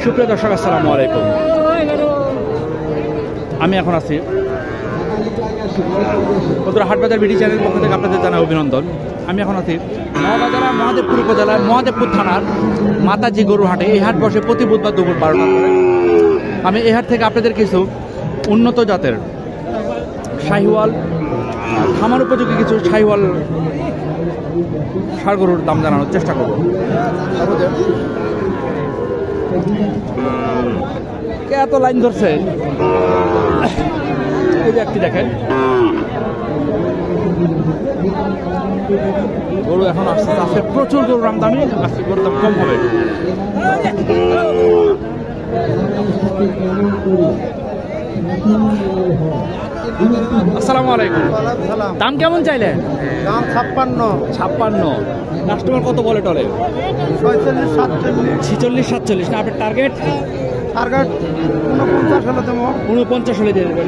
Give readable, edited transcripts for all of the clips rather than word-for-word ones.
সুপ্রিয় দর্শক, আসসালামু আলাইকুম। আমি এখন আছি বন্ধুরা হাটবাজার বিডি চ্যানেলের পক্ষ থেকে আপনাদের জানাই অভিনন্দন। আমি এখন আছি নওগাঁ জেলার মহাদেবপুর উপজেলার মহাদেবপুর থানার মাতাজি গরুর হাটে। এই হাট বসে প্রতি বুধবার দুপুর 12টা করে। আমি এই হাট থেকে আপনাদের কিছু উন্নত জাতের শাহিওয়াল, খামার উপযোগী কিছু শাহিওয়াল ষাঁড় গরুর দাম জানানোর চেষ্টা করব। কে এত লাইন ধরছে? এই যে একটি দেখেন গরু এখন আসছে। আজকে প্রচুর গরুর আমদানি, আজকে গরুর দাম কম হবে। আসসালামু আলাইকুম। দাম কেমন চাইলেন? দাম 56। কাস্টমার কত বলে টলে? 46, 47। না আপনার টার্গেট? 49 হলে দিয়ে দেবেন।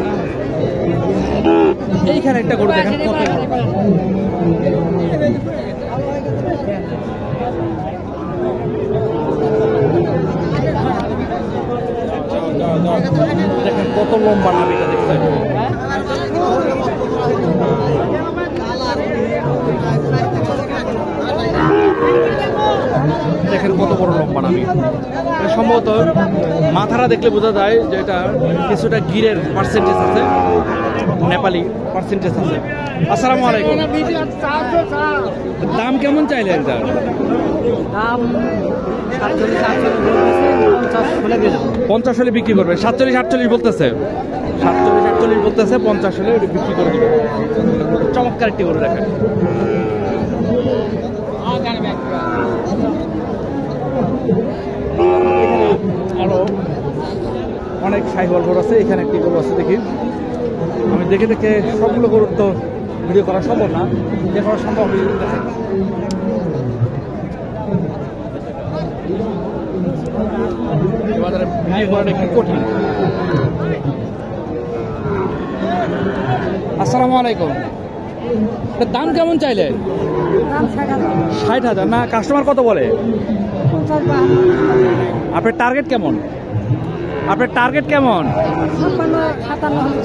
এইখানে একটা গরু দেখেন কত দেখেন কত লম্বা নাভিটা দেখছেন। দেখেন কত বড় লম্বা নাভি। সম্ভবত মাথাটা দেখলে বোঝা যায় যে এটা কিছুটা গিরের পার্সেন্টেজ আছে, নেপালি পার্সেন্টেজ আছে। আসসালামু আলাইকুম। দাম কেমন চাইলেন? এটার দাম 50 হলে বিক্রি করবে। 47, 48 বলতেছে। 47, 48 বলতেছে। 50 হলে বিক্রি করে দেবে। চমৎকার একটি গরু দেখেন। আরো অনেক শাহিওয়াল গরু আছে। এখানে একটি গরু আছে, দেখি। আমি দেখে দেখে সবগুলো গরুর তো ভিডিও করা সম্ভব না, দেখানো সম্ভব। বাজারে ভিডিও করাটা একটু কঠিন। আসসালামু আলাইকুম। দাম কেমন চাইলেন? 60,000। না কাস্টমার কত বলে? আপনার টার্গেট কেমন?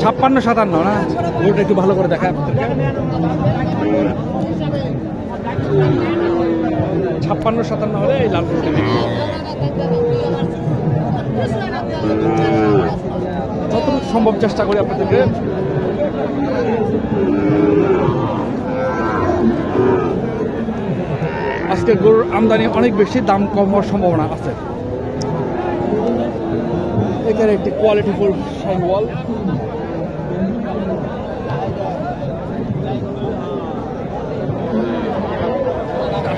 56, 57। না গরুটা একটু ভালো করে দেখা। 56, 57 হলে এই লাল গরুটা দেখি। যতটুকু সম্ভব চেষ্টা করি আপনাদেরকে। আজকে গরুর আমদানি অনেক বেশি, দাম কম হওয়ার সম্ভাবনা আছে। এখানে একটি কোয়ালিটিফুল শাহিওয়াল।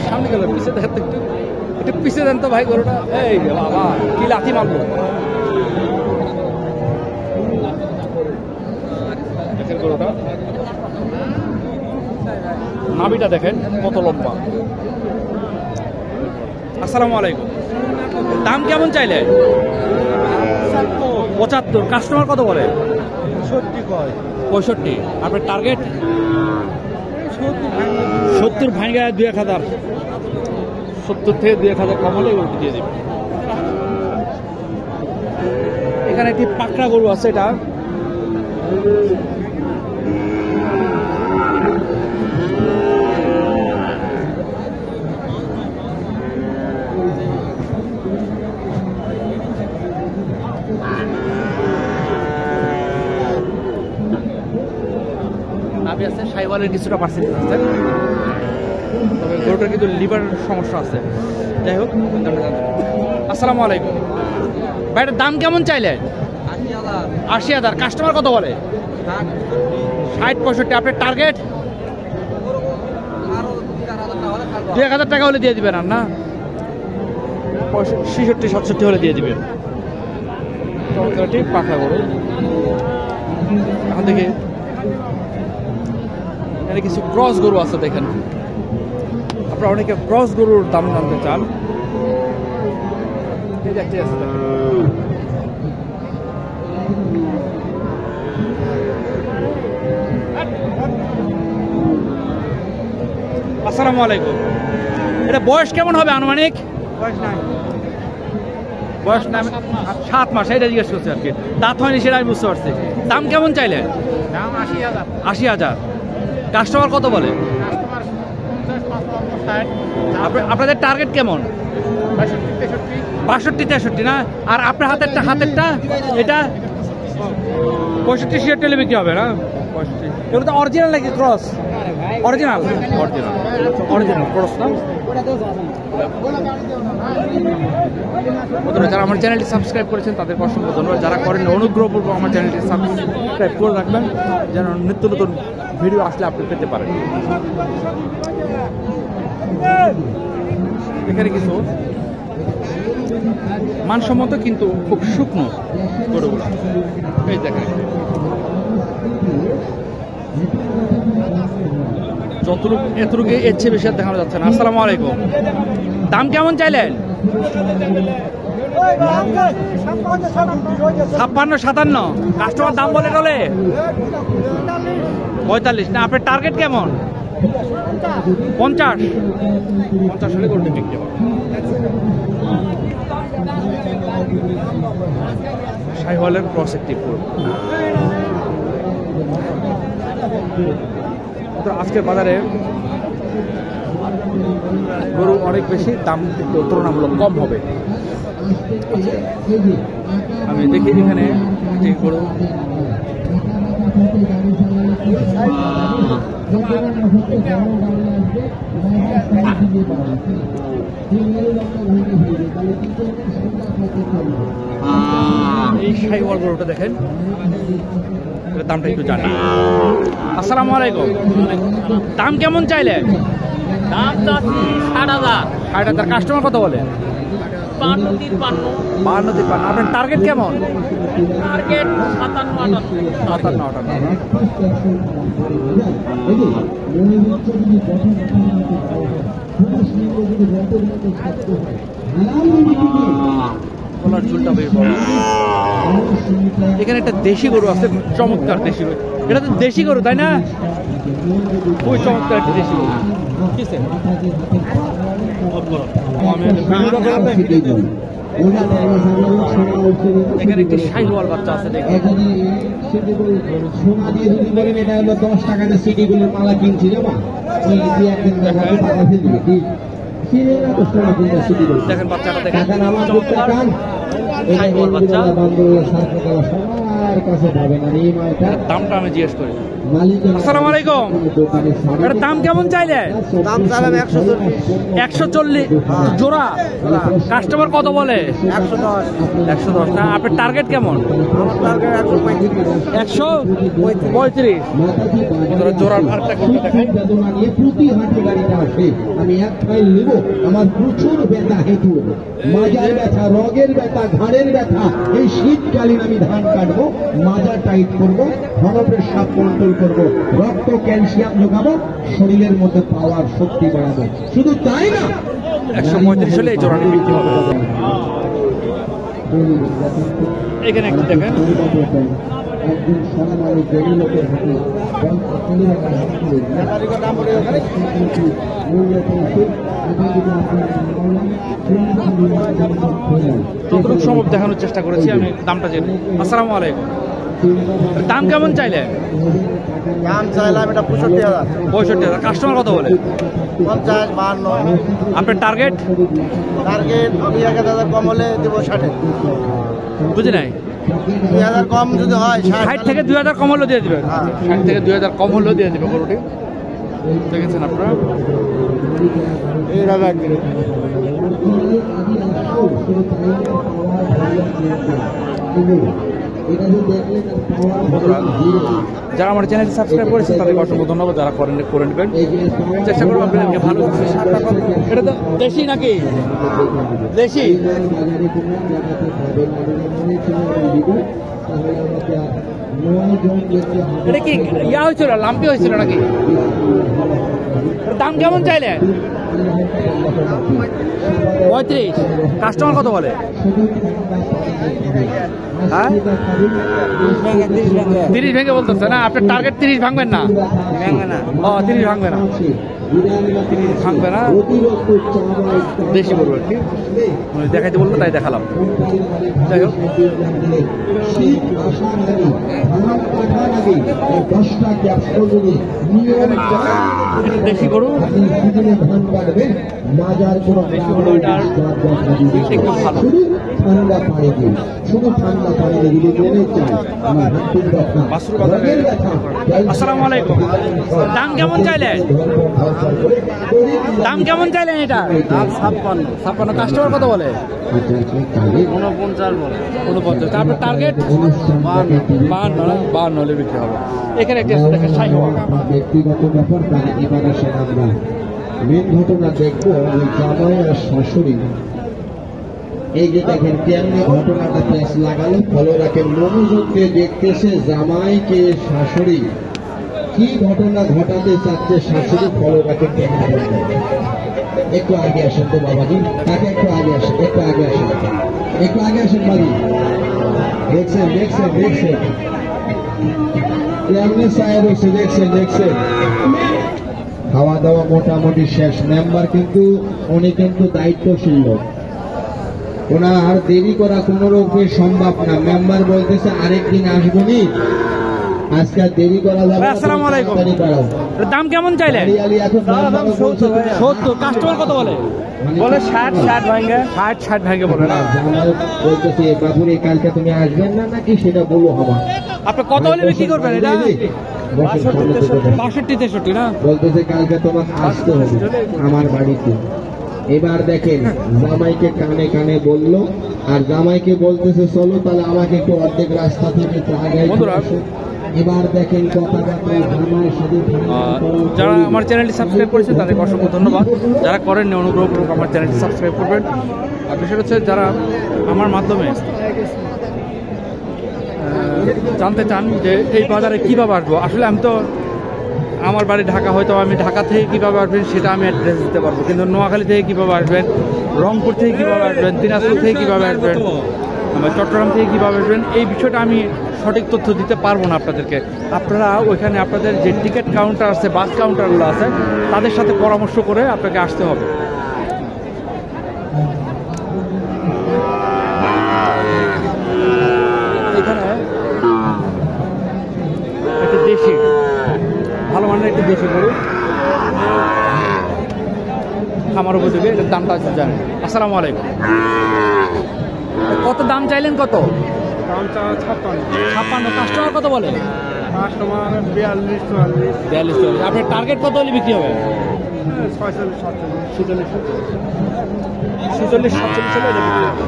সামনে গেল, পিছিয়ে দেখেন তো, একটু পিছিয়ে দেন তো ভাই গরুটা। এই বাবা কি লাথি মারলো। দেখেন গরুটা, নাভিটা দেখেন কত লম্বা। আসসালামু আলাইকুম। দাম কেমন চাইলে? 75। কাস্টমার কত বলে? 65। আপনার টার্গেট? 70 ভাঙা 2-1000। 70 থেকে 2-1000 কম হলে গরুটি দিয়ে দেবে। এখানে একটি পাকড়া গরু আছে। এটা নাভি আছে, শাহিওয়ালের কিছুটা পার্সেন্টেজ আছে, তবে গরুটার কিন্তু লিভার সমস্যা আছে। যাই হোক, আসসালামু আলাইকুম। ভাইটার দাম কেমন চাইলেন? 80,000। কাস্টমার কত বলে? 60, 65। আপনার টার্গেট? 2-1000 টাকা হলে দিয়ে দিবেন। আর না 66, 67 হলে দিয়ে দিবেন। ঠিক পাখা গরু। এখন দেখি এখানে কিছু ক্রস গরু আছে। দেখেন, আপনারা অনেকে ক্রস গরুর দাম জানতে চান। আসসালামু আলাইকুম। এটা এটা বয়স কেমন হবে আনুমানিক? বয়স না 7 মাস, এটা জিজ্ঞেস করছি আর কি। দাঁত হয়নি সেটা আমি বুঝতে পারছি। দাম কেমন চাইলেন? দাম 80,000। 80,000। কাস্টমার কত বলে? আপনাদের টার্গেট কেমন? 62-63 না? আর আপনার হাতেরটা এটা 65-66 বিক্রি হবে না? 65। এগুলো তো অরিজিনাল নাকি ক্রস? অরিজিনাল ক্রস না? যারা আমার চ্যানেলটি সাবস্ক্রাইব করেছেন তাদেরকে অসংখ্য ধন্যবাদ। যারা করেন অনুগ্রহপূর্বক আমার চ্যানেলটি সাবস্ক্রাইব করে রাখবেন, যেন নিত্য নতুন ভিডিও আসলে আপনি পেতে পারেন। এখানে কিছু মানসম্মত কিন্তু খুব শুকনো গরুগুলো, এই দেখেন এতটুকু এর চেয়ে বেশি আর দেখানো যাচ্ছে না। আসসালামু আলাইকুম। দাম কেমন চাইলেন? 56-57। কাস্টমার দাম বলে টলে 45 না? আপনার টার্গেট কেমন? 50 হলে গরুটি বিক্রি হবে। শাহিওয়ালের ক্রস একটি গরু। আজকের বাজারে গরু অনেক বেশি, দাম একটু তুলনামূলক কম হবে। আমি দেখি এখানে যে গরু এই শাহিওয়াল গরুটা দেখেন, দামটা একটু জানি। আসসালামু আলাইকুম। দাম কেমন চাইলেন? দাম 60,000। 60,000। কাস্টমার কত বলে? 52-53। আপনার টার্গেট কেমন? টার্গেট 57-58। গলার চুলটা বেশ বড়। এখানে একটা দেশি গরু আছে, চমৎকার দেশি গরু। এটা তো দেশি গরু তাই না? খুবই চমৎকার একটা দেশি গরু। এখানে একটি শাহিওয়াল বাচ্চা আছে, দেখেন। সোনা দিয়ে যদি বলেন এটা হলো 10 টাকাতে সিডিগুলোর মালা কিনছি রে মা, ওই দিয়ে একদিন দেখাবো টাকা ফেলে দিবি কি সিনেরা তো সোনা কিনতে সিডিগুলো দেখেন বাচ্চাটা দেখেন, টাকা আমার করতে কান শাহিওয়াল বাচ্চা। বান্দরবান সাতকলা সবার কাছে পাবেন। আর এই মালটা দামটা আমি জিজ্ঞেস করি। মালিকের আসসালামু আলাইকুম। এটার দাম কেমন চাইলেন? দাম চাইলাম 140 জোড়া। কাস্টমার কত বলে? 110 না? আপনার টার্গেট কেমন? 135। জোড়ার ভারটা করতে দেখেন। বেদনা নিয়ে প্রতি হাটে গাড়িটা আসে, আমি এক ফাইল নিব, আমার প্রচুর ব্যথা হেঁটু, মাজার ব্যথা, রগের ব্যথা, ঘাড়ের ব্যথা। এই শীতকালীন আমি ধান কাটবো, মাজা টাইট করবো, ঘনপ্রেসাব কন্ট্রোল করবো, রক্ত ক্যালসিয়াম যোগাবো, শরীরের মধ্যে পাওয়ার শক্তি বাড়াবো। শুধু তাই না, 135 হলে এই জোড়াটি বিক্রি হবে। এখানে একটু দেখেন, একজন সম্মানিত গরিব লোকের হাতে যতটুকু সম্ভব দেখানোর চেষ্টা করেছি আমি দামটা জেনে। আসসালামু আলাইকুম। দাম কেমন চাইলেন? দাম চাইলাম এটা 65,000। 65,000। কাস্টমার কত বলে? 50-52। আপনার টার্গেট? টার্গেট আমি 1,000 কম হলে দেবো 60। বুঝি নাই। 2,000 কম যদি হয় 60 থেকে 2,000 কম হলেও দিয়ে দেবেন। 60 থেকে 2,000 কম হলেও দিয়ে দেবে গরুটি। দেখেছেন আপনারা? যারা আমার চ্যানেল সাবস্ক্রাইব করেছেন তাদেরকে অসংখ্য ধন্যবাদ। যারা করেন করে নেবেন, চেষ্টা করবো আপনাদেরকে ভালো। এটা তো দেশি নাকি? দেশি। এটা কি ইয়া হয়েছিল, লাম্পি হয়েছিল নাকি? দাম কেমন চাইলেন? 35 কাস্টমার কত বলে? হ্যাঁ 30 ভেঙে বলতেছে না, আপনার টার্গেট 30 ভাঙবেন না? ও 30 ভাঙবে না, 30 ভাঙবে না, বেশি বলবো আর কি, দেখাইতে বললো তাই দেখালাম। যাই হোক দেশি গরু, দেশি গরু এটার একটু ভালো। আসসালামু আলাইকুম, দাম কেমন চাইলেন? দাম কেমন চাইলেন এটা? 56। কাস্টমার কত বলে? 49। আপনার টার্গেট 52 হলে বিক্রি হবে। এখানে একটা দেখেন ব্যক্তিগত ব্যাপার, তার এবারে আমরা মেন ঘটনা দেখবো ওই জামাই আর শাশুড়ি। এই যে দেখেন কেমনি ঘটনাটা প্রেস লাগালো, ফলো রাখেন মনোযোগ দিয়ে দেখতেছে জামাইকে শাশুড়ি কি ঘটনা ঘটাতে চাচ্ছে শাশুড়ি, ফলো রাখেন। একটু আগে আসেন তো বাবাজি, তাকে একটু আগে আসেন, একটু আগে আসেন, একটু আগে আসেন বাড়ি। দেখছেন দেখছেন দেখছেন কেমনি সাহেব হয়েছে, দেখছেন দেখছেন। খাওয়া দাওয়া মোটামুটি শেষ। মেম্বার কিন্তু উনি কিন্তু দায়িত্বশীল লোক, ওনার দেরি করা কোন রূপে সম্ভব না। মেম্বার বলতেছে আরেকদিন আসবনি, আজকে দেরি করা যাবে। আসসালামু আলাইকুম, দাম কেমন চাইলেন? 70। কাস্টমার কত বলে? বলে 60 ভাঙে বলে না। বলতেছে বাবুরে কালকে তুমি আসবেন না নাকি সেটা বলো আমার। আপনি কত হলে বিক্রি করবেন এটা? 62-63 না। বলতেছে কালকে তোমাকে আসতে হবে আমার বাড়িতে। এবার দেখেন জামাইকে কানে কানে বললো, আর জামাইকে বলতেছে চলো তাহলে আমাকে একটু অর্ধেক রাস্তা থেকে একটু আগে। এবার দেখেন যারা আমার চ্যানেলটি সাবস্ক্রাইব করেছে তাদেরকে অসংখ্য ধন্যবাদ। যারা করেননি অনুগ্রহ করে আমার চ্যানেলটি সাবস্ক্রাইব করবেন। আর বিষয়টা হচ্ছে যারা আমার মাধ্যমে জানতে চান যে এই বাজারে কীভাবে আসবো, আসলে আমি তো আমার বাড়ি ঢাকা, হয়তো আমি ঢাকা থেকে কীভাবে আসবেন সেটা আমি অ্যাড্রেস দিতে পারবো, কিন্তু নোয়াখালী থেকে কীভাবে আসবেন, রংপুর থেকে কীভাবে আসবেন, দিনাজপুর থেকে কীভাবে আসবেন, চট্টগ্রাম থেকে কীভাবে আসবেন, এই বিষয়টা আমি সঠিক তথ্য দিতে পারবো না আপনাদেরকে। আপনারা ওইখানে আপনাদের যে টিকিট কাউন্টার আছে, বাস কাউন্টারগুলো আছে, তাদের সাথে পরামর্শ করে আপনাকে আসতে হবে। এখানে একটা দেশি ভালো মানের একটি দেশি গরু খামার উপযোগী, এটার দামটা আছে জানেন। আসসালামু আলাইকুম, কত দাম চাইলেন? কত দাম 56। কাস্টমার কত বলে? কাস্টমার 42-44। আপনার টার্গেট কত হলে বিক্রি হবে? 46-47 হলে বিক্রি হবে।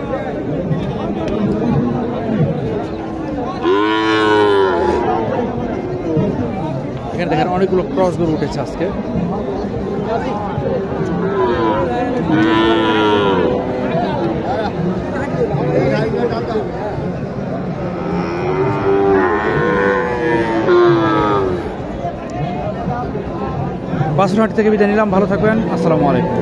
এখানে দেখেন অনেকগুলো ক্রস গরু উঠেছে আজকে। বাসুরহাট থেকে বিদায় নিলাম, ভালো থাকবেন, আসসালামু আলাইকুম।